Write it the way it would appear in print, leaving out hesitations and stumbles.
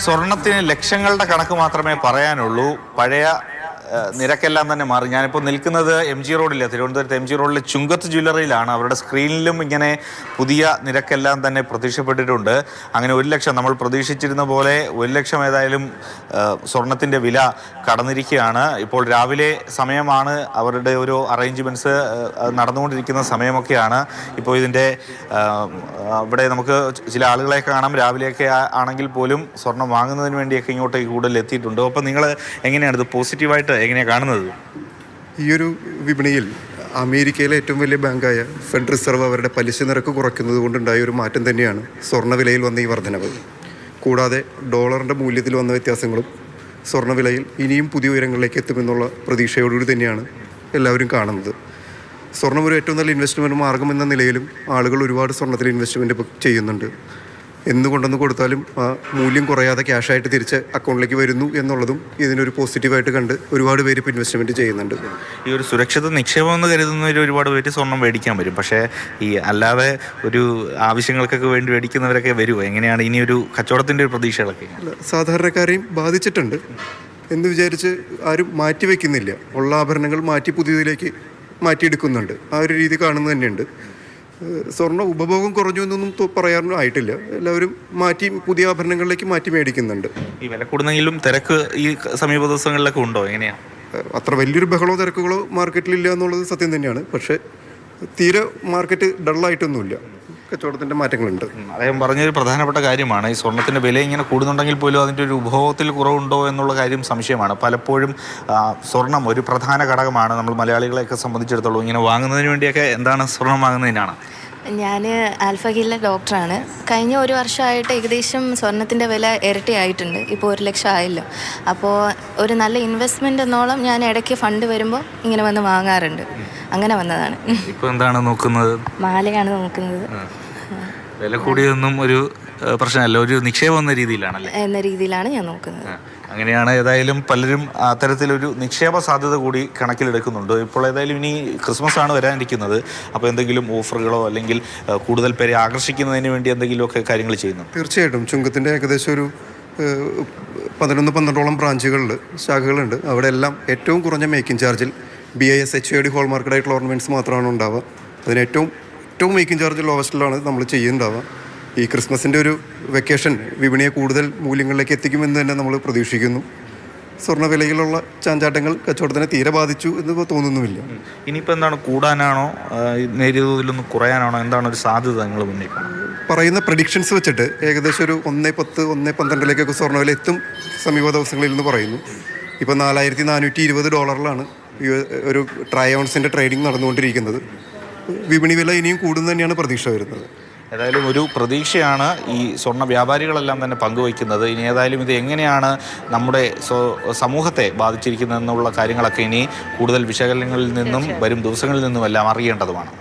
സ്വർണത്തിന് ലക്ഷങ്ങളുടെ കണക്ക് മാത്രമേ പറയാനുള്ളൂ. പഴയ നിരക്കെല്ലാം തന്നെ മാറി. ഞാനിപ്പോൾ നിൽക്കുന്നത് MG റോഡിലെ തിരുവനന്തപുരത്ത് MG റോഡിലെ ചുങ്കത്ത് ജ്വല്ലറിയിലാണ്. അവരുടെ സ്ക്രീനിലും ഇങ്ങനെ പുതിയ നിരക്കെല്ലാം തന്നെ പ്രത്യക്ഷപ്പെട്ടിട്ടുണ്ട്. അങ്ങനെ 1 ലക്ഷം നമ്മൾ പ്രതീക്ഷിച്ചിരുന്ന പോലെ 1 ലക്ഷം ഏതായാലും സ്വർണത്തിൻ്റെ വില കടന്നിരിക്കുകയാണ്. ഇപ്പോൾ രാവിലെ സമയമാണ്, അവരുടെ ഒരു അറേഞ്ച്മെൻറ്റ്സ് നടന്നുകൊണ്ടിരിക്കുന്ന സമയമൊക്കെയാണ്. ഇപ്പോൾ ഇതിൻ്റെ ഇവിടെ നമുക്ക് ചില ആളുകളെയൊക്കെ കാണാം, രാവിലെയൊക്കെ ആണെങ്കിൽ പോലും സ്വർണം വാങ്ങുന്നതിന് വേണ്ടിയൊക്കെ ഇങ്ങോട്ടേക്ക് കൂടുതൽ എത്തിയിട്ടുണ്ട്. അപ്പോൾ നിങ്ങൾ എങ്ങനെയാണ് ഇത് പോസിറ്റീവായിട്ട് എങ്ങനെയാണ് കാണുന്നത്? ഈ ഒരു വിപണിയിൽ അമേരിക്കയിലെ ഏറ്റവും വലിയ ബാങ്കായ ഫെഡറൽ റിസർവ് അവരുടെ പലിശ നിരക്ക് കുറയ്ക്കുന്നത് കൊണ്ടുണ്ടായ ഒരു മാറ്റം തന്നെയാണ് സ്വർണ്ണവിലയിൽ വന്ന ഈ വർധനവ്. കൂടാതെ ഡോളറിൻ്റെ മൂല്യത്തിൽ വന്ന വ്യത്യാസങ്ങളും സ്വർണ്ണവിലയിൽ ഇനിയും പുതിയ ഉയരങ്ങളിലേക്ക് എത്തുമെന്നുള്ള പ്രതീക്ഷയോടുകൂടി തന്നെയാണ് എല്ലാവരും കാണുന്നത്. സ്വർണ്ണം ഒരു ഏറ്റവും നല്ല ഇൻവെസ്റ്റ്മെൻറ്റ് മാർഗം എന്ന നിലയിലും ആളുകൾ ഒരുപാട് സ്വർണ്ണത്തിൽ ഇൻവെസ്റ്റ്മെൻറ്റ് ചെയ്യുന്നുണ്ട്. എന്തുകൊണ്ടെന്ന് കൊടുത്താലും ആ മൂല്യം കുറയാതെ ക്യാഷായിട്ട് തിരിച്ച് അക്കൗണ്ടിലേക്ക് വരുന്നു എന്നുള്ളതും ഇതിനൊരു പോസിറ്റീവായിട്ട് കണ്ട് ഒരുപാട് പേര് ഇപ്പോൾ ഇൻവെസ്റ്റ്മെൻറ്റ് ചെയ്യുന്നുണ്ട്. ഈ ഒരു സുരക്ഷിത നിക്ഷേപം എന്ന് കരുതുന്നവർ ഒരുപാട് പേര് സ്വർണം മേടിക്കാൻ വരും. പക്ഷേ ഈ അല്ലാതെ ഒരു ആവശ്യങ്ങൾക്കൊക്കെ വേണ്ടി മേടിക്കുന്നവരൊക്കെ വരുമോ? എങ്ങനെയാണ് ഇനി ഒരു കച്ചവടത്തിൻ്റെ ഒരു പ്രതീക്ഷകളൊക്കെ? സാധാരണക്കാരെയും ബാധിച്ചിട്ടുണ്ട് എന്ന് വിചാരിച്ച് ആരും മാറ്റി വയ്ക്കുന്നില്ല. ഉള്ള ആഭരണങ്ങൾ മാറ്റി പുതിയതിലേക്ക് മാറ്റിയെടുക്കുന്നുണ്ട്. ആ ഒരു രീതി കാണുന്നത് തന്നെയുണ്ട്. സ്വർണ്ണ ഉപഭോഗം കുറഞ്ഞു എന്നൊന്നും പറയാനൊന്നും ആയിട്ടില്ല. എല്ലാവരും മാറ്റി പുതിയ ആഭരണങ്ങളിലേക്ക് മാറ്റി മേടിക്കുന്നുണ്ട്. ഈ വില കൂടുന്നെങ്കിലും തിരക്ക് ഈ സമീപ ദിവസങ്ങളിലൊക്കെ ഉണ്ടോ? എങ്ങനെയാണ്? അത്ര വലിയൊരു ബഹളോ തിരക്കുകളോ മാർക്കറ്റിലില്ല എന്നുള്ളത് സത്യം തന്നെയാണ്. പക്ഷേ തീരെ മാർക്കറ്റ് ഡള്ളായിട്ടൊന്നുമില്ല, കച്ചവടത്തിൻ്റെ മാറ്റങ്ങളുണ്ട്. അദ്ദേഹം പറഞ്ഞൊരു പ്രധാനപ്പെട്ട കാര്യമാണ്, ഈ സ്വർണ്ണത്തിൻ്റെ വില ഇങ്ങനെ കൂടുന്നുണ്ടെങ്കിൽ പോലും അതിൻ്റെ ഒരു ഉപഭോഗത്തിൽ കുറവുണ്ടോ എന്നുള്ള കാര്യം സംശയമാണ്. പലപ്പോഴും സ്വർണം ഒരു പ്രധാന ഘടകമാണ് നമ്മൾ മലയാളികളെയൊക്കെ സംബന്ധിച്ചിടത്തോളം. ഇങ്ങനെ വാങ്ങുന്നതിന് വേണ്ടിയൊക്കെ എന്താണ് സ്വർണം വാങ്ങുന്നതിനാണ്? ഞാൻ ആൽഫഗിലെ ഡോക്ടറാണ്. കഴിഞ്ഞ 1 വർഷമായിട്ട് ഏകദേശം സ്വർണത്തിൻ്റെ വില ഇരട്ടിയായിട്ടുണ്ട്. ഇപ്പോൾ 1 ലക്ഷം ആയല്ലോ. അപ്പോൾ ഒരു നല്ല ഇൻവെസ്റ്റ്മെൻ്റ് എന്നോളം ഞാൻ ഇടയ്ക്ക് ഫണ്ട് വരുമ്പോൾ ഇങ്ങനെ വന്ന് വാങ്ങാറുണ്ട്. അങ്ങനെ വന്നതാണ്. ഇപ്പോൾ എന്താണ് നോക്കുന്നത്? മാലയാണ് നോക്കുന്നത്. വില കൂടിയൊന്നും ഒരു പ്രശ്നമല്ല, ഒരു നിക്ഷേപം എന്ന രീതിയിലാണ് ഞാൻ നോക്കുന്നത്. അങ്ങനെയാണ്. ഏതായാലും പലരും അത്തരത്തിലൊരു നിക്ഷേപ സാധ്യത കൂടി കണക്കിലെടുക്കുന്നുണ്ട്. ഇപ്പോൾ ഏതായാലും ഇനി ക്രിസ്മസ് ആണ് വരാനിരിക്കുന്നത്. അപ്പോൾ എന്തെങ്കിലും ഓഫറുകളോ അല്ലെങ്കിൽ കൂടുതൽ പേരെ ആകർഷിക്കുന്നതിന് വേണ്ടി എന്തെങ്കിലുമൊക്കെ കാര്യങ്ങൾ ചെയ്യുന്നു? തീർച്ചയായിട്ടും. ചുങ്കത്തിൻ്റെ ഏകദേശം ഒരു 11-12ഓളം ബ്രാഞ്ചുകളിൽ ശാഖകളുണ്ട്. അവിടെ എല്ലാം ഏറ്റവും കുറഞ്ഞ മേക്കിംഗ് ചാർജിൽ BIS HUID ഹോൾമാർക്കഡ് ആയിട്ടുള്ള ഓർണമെൻറ്റ്സ് മാത്രമാണ് ഉണ്ടാവുക. അതിന് ഏറ്റവും മേക്കിംഗ് ചാർജ് ലോവസ്റ്റിലാണ് നമ്മൾ ചെയ്യുന്നുണ്ടാവുക. ഈ ക്രിസ്മസിൻ്റെ ഒരു വെക്കേഷൻ വിപണിയെ കൂടുതൽ മൂല്യങ്ങളിലേക്ക് എത്തിക്കുമെന്ന് തന്നെ നമ്മൾ പ്രതീക്ഷിക്കുന്നു. സ്വർണ്ണവിലയിലുള്ള ചാഞ്ചാട്ടങ്ങൾ കച്ചവടത്തിനെ തീരെ ബാധിച്ചു എന്ന് തോന്നുന്നുമില്ല. ഇനിയിപ്പോൾ എന്താണ്, കൂടാനാണോ നേരിയ തോതിലൊന്ന് കുറയാനാണോ, എന്താണ് ഒരു സാധ്യത നിങ്ങൾ മുന്നിൽ? പറയുന്ന പ്രഡിക്ഷൻസ് വെച്ചിട്ട് ഏകദേശം ഒരു 1.10, 1.12 സ്വർണ്ണവില എത്തും സമീപ ദിവസങ്ങളിൽ എന്ന് പറയുന്നു. ഇപ്പോൾ $4,420 ഒരു ട്രൈ ഔൺസിൻ്റെ ട്രേഡിംഗ് നടന്നുകൊണ്ടിരിക്കുന്നത്. വിപണി വില ഇനിയും കൂടുന്നു തന്നെയാണ് പ്രതീക്ഷ വരുന്നത്. ഏതായാലും ഒരു പ്രതീക്ഷയാണ് ഈ സ്വർണ്ണ വ്യാപാരികളെല്ലാം തന്നെ പങ്കുവയ്ക്കുന്നത്. ഇനി ഏതായാലും ഇത് എങ്ങനെയാണ് നമ്മുടെ സമൂഹത്തെ ബാധിച്ചിരിക്കുന്നതെന്നുള്ള കാര്യങ്ങളൊക്കെ ഇനി കൂടുതൽ വിശകലനങ്ങളിൽ നിന്നും വരും ദിവസങ്ങളിൽ നിന്നുമെല്ലാം അറിയേണ്ടതുമാണ്.